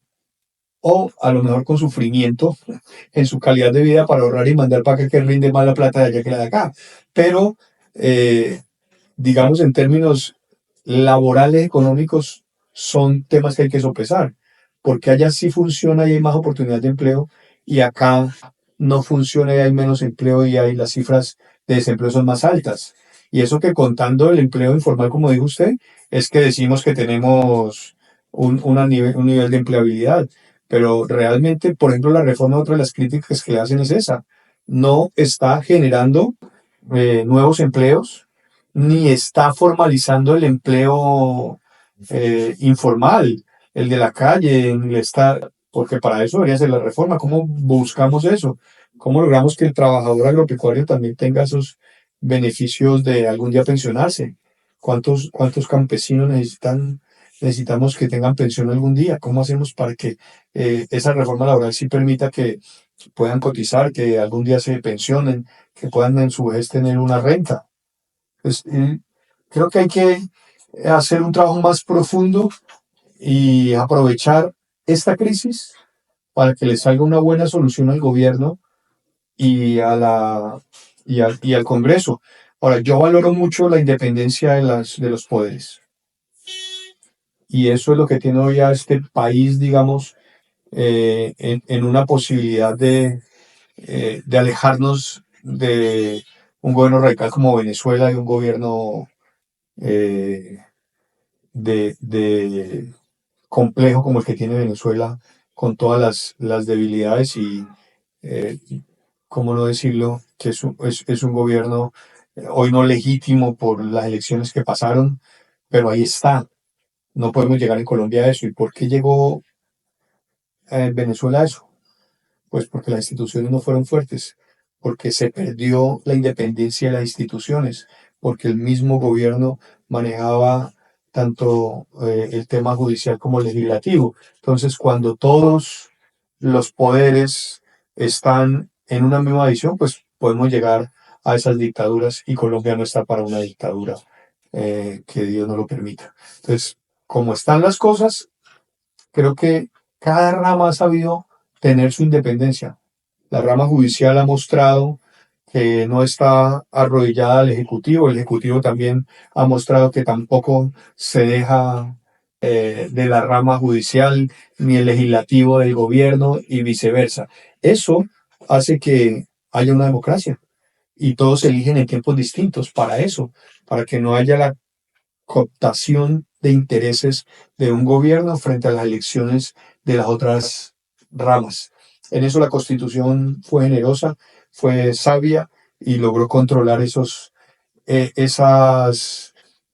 O a lo mejor con sufrimiento en su calidad de vida para ahorrar y mandar para acá que rinde más la plata de allá que la de acá. Pero, eh, digamos, en términos laborales, económicos, son temas que hay que sopesar. Porque allá sí funciona y hay más oportunidad de empleo y acá no funciona y hay menos empleo y hay, las cifras de desempleo son más altas. Y eso que contando el empleo informal, como dijo usted, es que decimos que tenemos un nivel de empleabilidad. Pero realmente, por ejemplo, la reforma, otra de las críticas que le hacen es esa. No está generando nuevos empleos, ni está formalizando el empleo informal, el de la calle, porque para eso debería ser la reforma. ¿Cómo buscamos eso? ¿Cómo logramos que el trabajador agropecuario también tenga esos beneficios de algún día pensionarse? ¿Cuántos campesinos necesitamos que tengan pensión algún día? ¿Cómo hacemos para que esa reforma laboral sí permita que puedan cotizar, que algún día se pensionen, que puedan en su vez tener una renta? Pues, creo que hay que hacer un trabajo más profundo y aprovechar esta crisis para que le salga una buena solución al gobierno y, y al Congreso. Ahora, yo valoro mucho la independencia de los poderes y eso es lo que tiene hoy a este país, digamos, en una posibilidad de alejarnos de un gobierno radical como Venezuela y un gobierno eh, de complejo como el que tiene Venezuela, con todas las debilidades y, eh, cómo no decirlo, que es un gobierno hoy no legítimo por las elecciones que pasaron, pero ahí está. No podemos llegar en Colombia a eso. ¿Y por qué llegó Venezuela a eso? Pues porque las instituciones no fueron fuertes, porque se perdió la independencia de las instituciones, porque el mismo gobierno manejaba tanto el tema judicial como legislativo. Entonces, cuando todos los poderes están en una misma visión, pues podemos llegar a esas dictaduras y Colombia no está para una dictadura, que Dios no lo permita. Entonces, como están las cosas, creo que cada rama ha sabido tener su independencia. La rama judicial ha mostrado que no está arrodillada al Ejecutivo. El Ejecutivo también ha mostrado que tampoco se deja de la rama judicial ni el legislativo del gobierno y viceversa. Eso hace que haya una democracia y todos se eligen en tiempos distintos para eso, para que no haya la cooptación de intereses de un gobierno frente a las elecciones de las otras ramas. En eso la Constitución fue generosa, fue sabia y logró controlar esas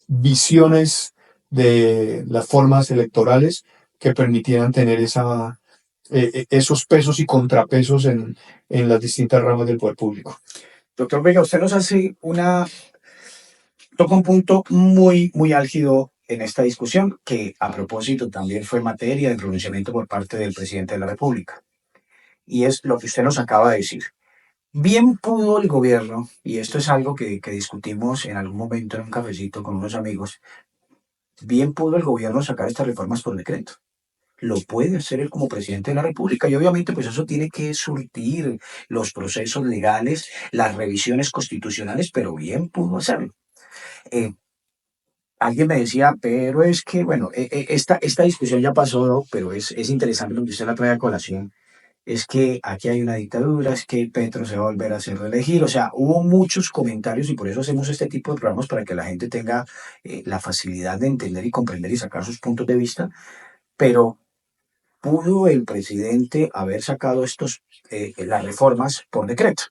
visiones de las formas electorales que permitieran tener esos pesos y contrapesos en las distintas ramas del poder público. Doctor Vega, usted nos hace toca un punto muy, muy álgido en esta discusión, que a propósito también fue materia de pronunciamiento por parte del presidente de la República. Y es lo que usted nos acaba de decir. Bien pudo el gobierno, y esto es algo que discutimos en algún momento en un cafecito con unos amigos, bien pudo el gobierno sacar estas reformas por decreto. Lo puede hacer él como presidente de la República y obviamente pues eso tiene que surtir los procesos legales, las revisiones constitucionales, pero bien pudo hacerlo. Eh, alguien me decía, pero es que, bueno, esta discusión ya pasó, ¿no? Pero es interesante lo que usted la trae a colación. Es que aquí hay una dictadura, es que Petro se va a volver a hacer reelegir. O sea, hubo muchos comentarios y por eso hacemos este tipo de programas para que la gente tenga la facilidad de entender y comprender y sacar sus puntos de vista. Pero pudo el presidente haber sacado las reformas por decreto.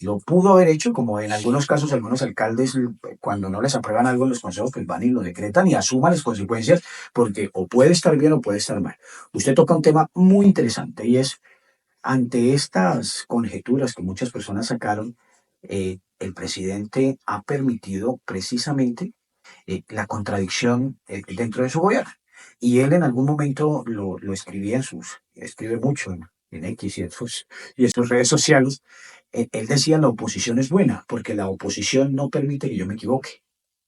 Lo pudo haber hecho, como en algunos casos algunos alcaldes, cuando no les aprueban algo en los consejos, pues van y lo decretan y asuman las consecuencias, porque o puede estar bien o puede estar mal. Usted toca un tema muy interesante y es, ante estas conjeturas que muchas personas sacaron, el presidente ha permitido precisamente la contradicción dentro de su gobierno. Y él en algún momento lo escribía escribe mucho en X y en sus redes sociales. Él decía, la oposición es buena, porque la oposición no permite que yo me equivoque.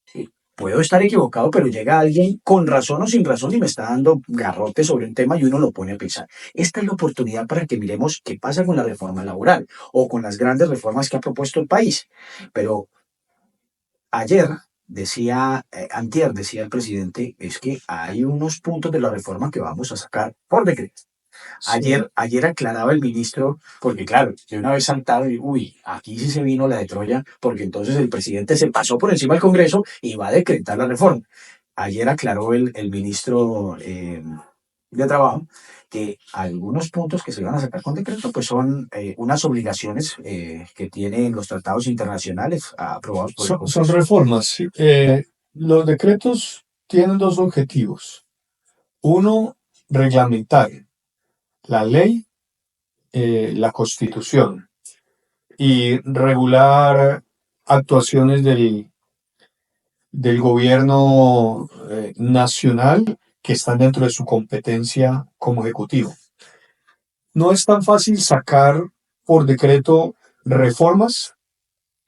Sí, puedo estar equivocado, pero llega alguien con razón o sin razón y me está dando garrote sobre un tema y uno lo pone a pensar. Esta es la oportunidad para que miremos qué pasa con la reforma laboral o con las grandes reformas que ha propuesto el país. Pero ayer decía, antier decía el presidente, es que hay unos puntos de la reforma que vamos a sacar por decreto. Sí. Ayer aclaraba el ministro, porque claro, de una vez saltado y, uy, aquí sí se vino la de Troya, porque entonces el presidente se pasó por encima del Congreso y va a decretar la reforma. Ayer aclaró el ministro de Trabajo que algunos puntos que se van a sacar con decreto pues son unas obligaciones que tienen los tratados internacionales aprobados por el Son Congreso. reformas. Sí. Los decretos tienen dos objetivos. Uno, reglamentar la ley, la constitución y regular actuaciones del gobierno nacional que están dentro de su competencia como ejecutivo. No es tan fácil sacar por decreto reformas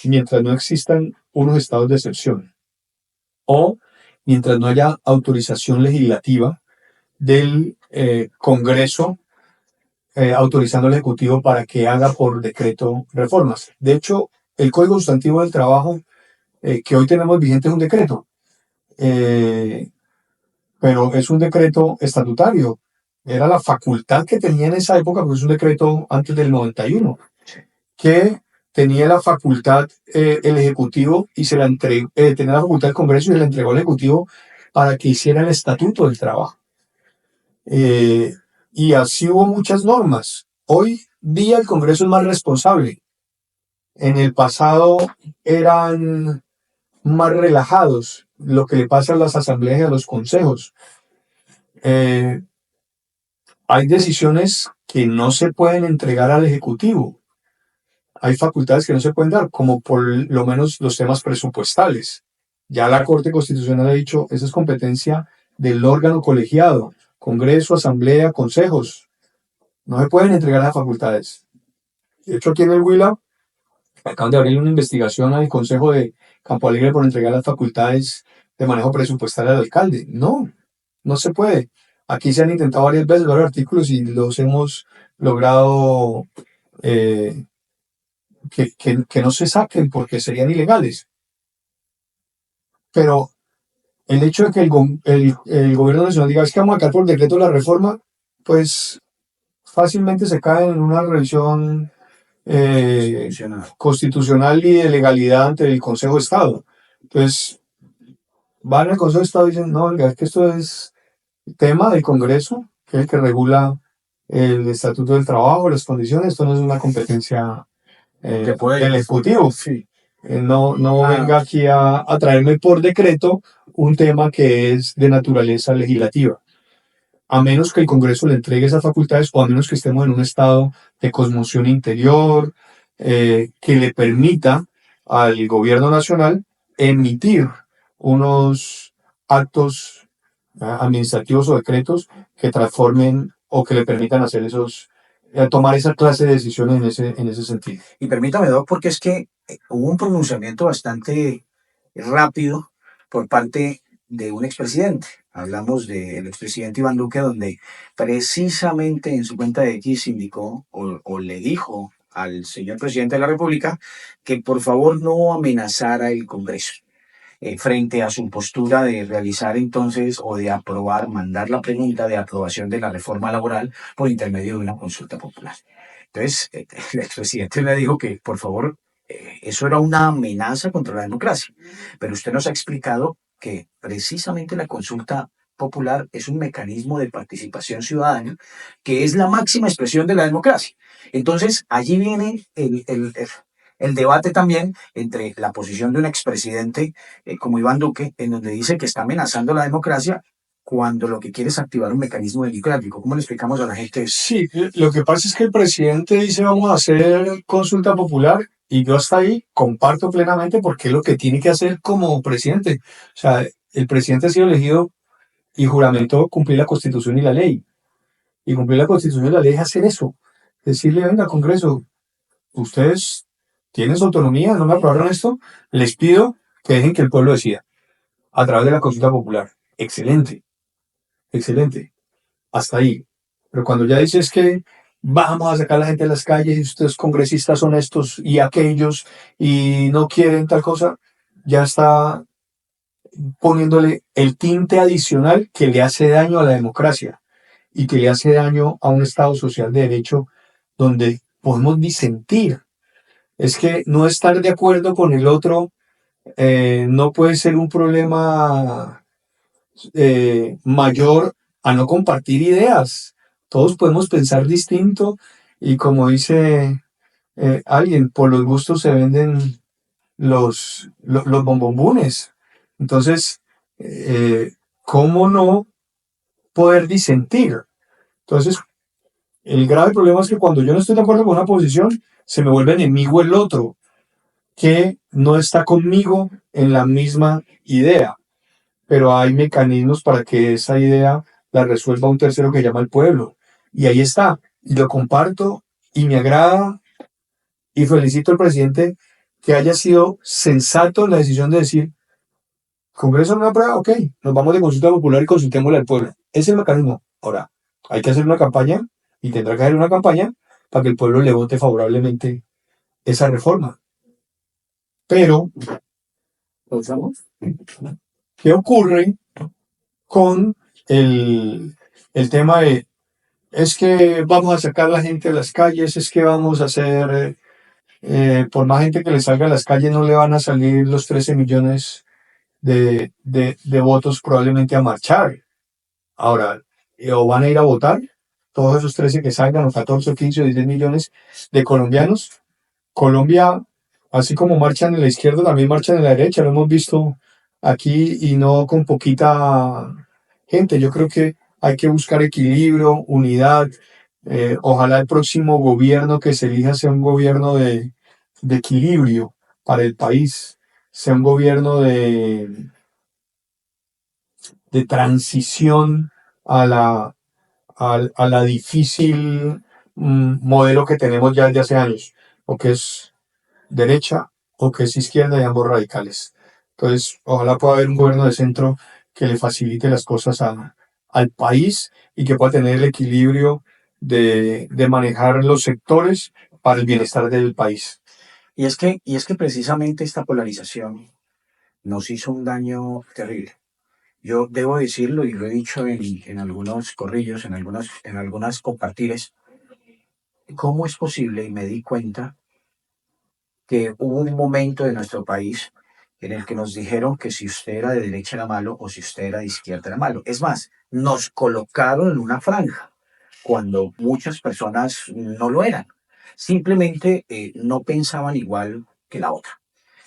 mientras no existan unos estados de excepción o mientras no haya autorización legislativa del Congreso autorizando al Ejecutivo para que haga por decreto reformas. De hecho, el Código Sustantivo del Trabajo que hoy tenemos vigente es un decreto, eh, pero es un decreto estatutario. Era la facultad que tenía en esa época, porque es un decreto antes del 91, que tenía la facultad el Ejecutivo y se la entregó, tenía la facultad del Congreso y se la entregó al Ejecutivo para que hiciera el Estatuto del Trabajo. Eh, y así hubo muchas normas. Hoy día el Congreso es más responsable. En el pasado eran más relajados, lo que le pasa a las asambleas y a los consejos. Eh, hay decisiones que no se pueden entregar al Ejecutivo. Hay facultades que no se pueden dar, como por lo menos los temas presupuestales. Ya la Corte Constitucional ha dicho, esa es competencia del órgano colegiado, Congreso, Asamblea, consejos. No se pueden entregar las facultades. De hecho, aquí en el Huila acaban de abrir una investigación al Consejo de Campo Alegre por entregar las facultades de manejo presupuestal al alcalde. No, no se puede. Aquí se han intentado varias veces varios artículos y los hemos logrado eh, que no se saquen porque serían ilegales. Pero el hecho de que el gobierno nacional diga es que vamos a sacar por decreto la reforma, pues fácilmente se cae en una revisión constitucional y de legalidad ante el Consejo de Estado. Entonces, van al Consejo de Estado y dicen, no, oiga, es que esto es tema del Congreso, que es el que regula el Estatuto del Trabajo, las condiciones, esto no es una competencia del Ejecutivo. Sí. No venga aquí a traerme por decreto un tema que es de naturaleza legislativa, a menos que el Congreso le entregue esas facultades o a menos que estemos en un estado de conmoción interior que le permita al gobierno nacional emitir unos actos administrativos o decretos que transformen o que le permitan hacer tomar esa clase de decisiones en ese sentido. Y permítame, Doc, porque es que hubo un pronunciamiento bastante rápido por parte de un expresidente. Hablamos del expresidente Iván Duque, donde precisamente en su cuenta de X indicó o le dijo al señor presidente de la República que por favor no amenazara el Congreso. frente a su postura de realizar entonces o de aprobar, mandar la pregunta de aprobación de la reforma laboral por intermedio de una consulta popular. Entonces, el expresidente le dijo que, por favor, eso era una amenaza contra la democracia, pero usted nos ha explicado que precisamente la consulta popular es un mecanismo de participación ciudadana que es la máxima expresión de la democracia. Entonces, allí viene el debate también entre la posición de un expresidente como Iván Duque, en donde dice que está amenazando la democracia cuando lo que quiere es activar un mecanismo democrático. ¿Cómo le explicamos a la gente eso? Sí, lo que pasa es que el presidente dice vamos a hacer consulta popular y yo hasta ahí comparto plenamente porque es lo que tiene que hacer como presidente. O sea, el presidente ha sido elegido y juramentó cumplir la Constitución y la ley. Y cumplir la Constitución y la ley es hacer eso. Decirle, venga, Congreso, ustedes tienen su autonomía, no me aprobaron esto, les pido que dejen que el pueblo decida a través de la consulta popular. Excelente, excelente. Hasta ahí. Pero cuando ya dices que vamos a sacar a la gente a las calles y ustedes congresistas son estos y aquellos y no quieren tal cosa, ya está poniéndole el tinte adicional que le hace daño a la democracia y que le hace daño a un Estado social de derecho donde podemos disentir. Es que no estar de acuerdo con el otro no puede ser un problema mayor a no compartir ideas. Todos podemos pensar distinto y como dice alguien, por los gustos se venden los bombombones. Entonces, eh, ¿cómo no poder disentir? Entonces, el grave problema es que cuando yo no estoy de acuerdo con una posición, se me vuelve enemigo el otro, que no está conmigo en la misma idea. Pero hay mecanismos para que esa idea la resuelva un tercero que llama el pueblo. Y ahí está. Y lo comparto y me agrada y felicito al presidente que haya sido sensato en la decisión de decir, Congreso no aprueba, ok, nos vamos de consulta popular y consultémosle al pueblo. Ese es el mecanismo. Ahora, hay que hacer una campaña y tendrá que hacer una campaña para que el pueblo le vote favorablemente esa reforma. Pero, ¿qué ocurre con el tema de es que vamos a sacar a la gente a las calles, es que vamos a hacer, por más gente que le salga a las calles no le van a salir los 13 millones de votos probablemente a marchar. Ahora, o van a ir a votar, todos esos 13 que salgan, o 14, o 15, o 16 millones de colombianos. Colombia, así como marchan en la izquierda, también marchan en la derecha, lo hemos visto aquí y no con poquita gente. Yo creo que hay que buscar equilibrio, unidad. Ojalá el próximo gobierno que se elija sea un gobierno de equilibrio para el país, sea un gobierno de transición a a la difícil modelo que tenemos ya desde hace años, o que es derecha o que es izquierda y ambos radicales. Entonces, ojalá pueda haber un gobierno de centro que le facilite las cosas al país y que pueda tener el equilibrio de manejar los sectores para el bienestar del país. Y es que precisamente esta polarización nos hizo un daño terrible. Yo debo decirlo y lo he dicho en algunos corrillos, en algunas compartires, ¿cómo es posible? Y me di cuenta que hubo un momento de nuestro país en el que nos dijeron que si usted era de derecha era malo o si usted era de izquierda era malo. Es más, nos colocaron en una franja cuando muchas personas no lo eran. Simplemente no pensaban igual que la otra.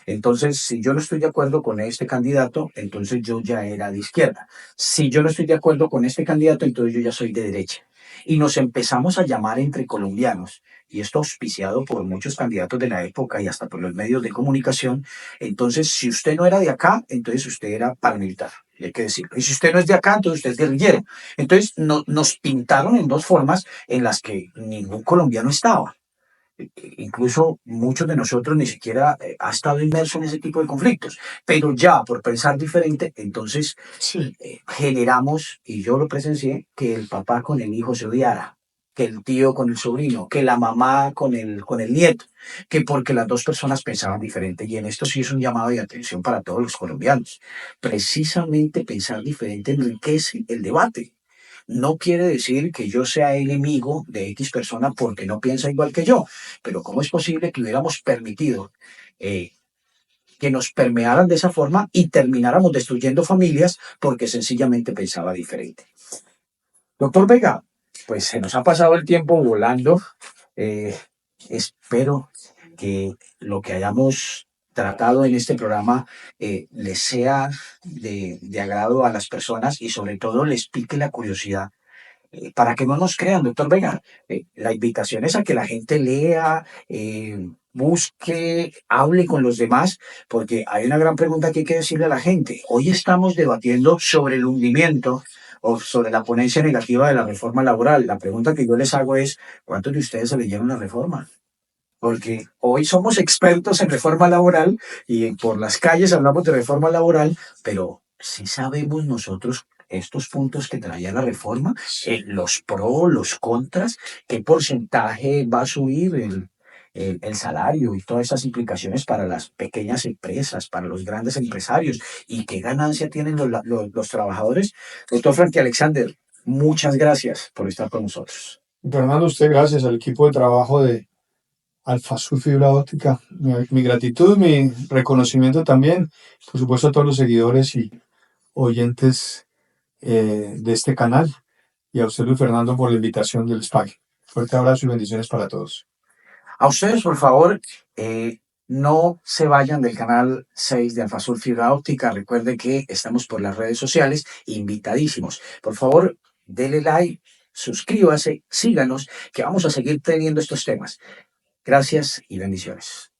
Entonces, si yo no estoy de acuerdo con este candidato, entonces yo ya era de izquierda. Si yo no estoy de acuerdo con este candidato, entonces yo ya soy de derecha. Y nos empezamos a llamar entre colombianos, y esto auspiciado por muchos candidatos de la época y hasta por los medios de comunicación. Entonces, si usted no era de acá, entonces usted era paramilitar, y hay que decirlo. Y si usted no es de acá, entonces usted es guerrillero. Entonces, nos pintaron en dos formas en las que ningún colombiano estaba. Incluso muchos de nosotros ni siquiera ha estado inmerso en ese tipo de conflictos, pero ya por pensar diferente, entonces Sí, generamos, y yo lo presencié, que el papá con el hijo se odiara, que el tío con el sobrino, que la mamá con el nieto, que porque las dos personas pensaban diferente. Y en esto sí es un llamado de atención para todos los colombianos. Precisamente pensar diferente enriquece el debate. No quiere decir que yo sea enemigo de X persona porque no piensa igual que yo, pero ¿cómo es posible que hubiéramos permitido eh, que nos permearan de esa forma y termináramos destruyendo familias porque sencillamente pensaba diferente? Doctor Vega, pues se nos ha pasado el tiempo volando. Eh, Espero que lo que hayamos tratado en este programa les sea de agrado a las personas y sobre todo les pique la curiosidad para que no nos crean, doctor Vega. La invitación es a que la gente lea, busque, hable con los demás, porque hay una gran pregunta que hay que decirle a la gente. Hoy estamos debatiendo sobre el hundimiento o sobre la ponencia negativa de la reforma laboral. La pregunta que yo les hago es, ¿cuántos de ustedes se leyeron la reforma? Porque hoy somos expertos en reforma laboral y por las calles hablamos de reforma laboral, pero sí sabemos nosotros estos puntos que traía la reforma, los pros, los contras, qué porcentaje va a subir el salario y todas esas implicaciones para las pequeñas empresas, para los grandes empresarios y qué ganancia tienen los trabajadores. Doctor Frankie Alexander, muchas gracias por estar con nosotros. Fernando, usted, gracias al equipo de trabajo de Alfasur Fibra Óptica. Mi gratitud, mi reconocimiento también, por supuesto, a todos los seguidores y oyentes de este canal y a usted, Luis Fernando, por la invitación del espacio. Fuerte abrazo y bendiciones para todos. A ustedes, por favor, no se vayan del canal 6 de Alfasur Fibra Óptica. Recuerden que estamos por las redes sociales, invitadísimos. Por favor, denle like, suscríbase, síganos, que vamos a seguir teniendo estos temas. Gracias y bendiciones.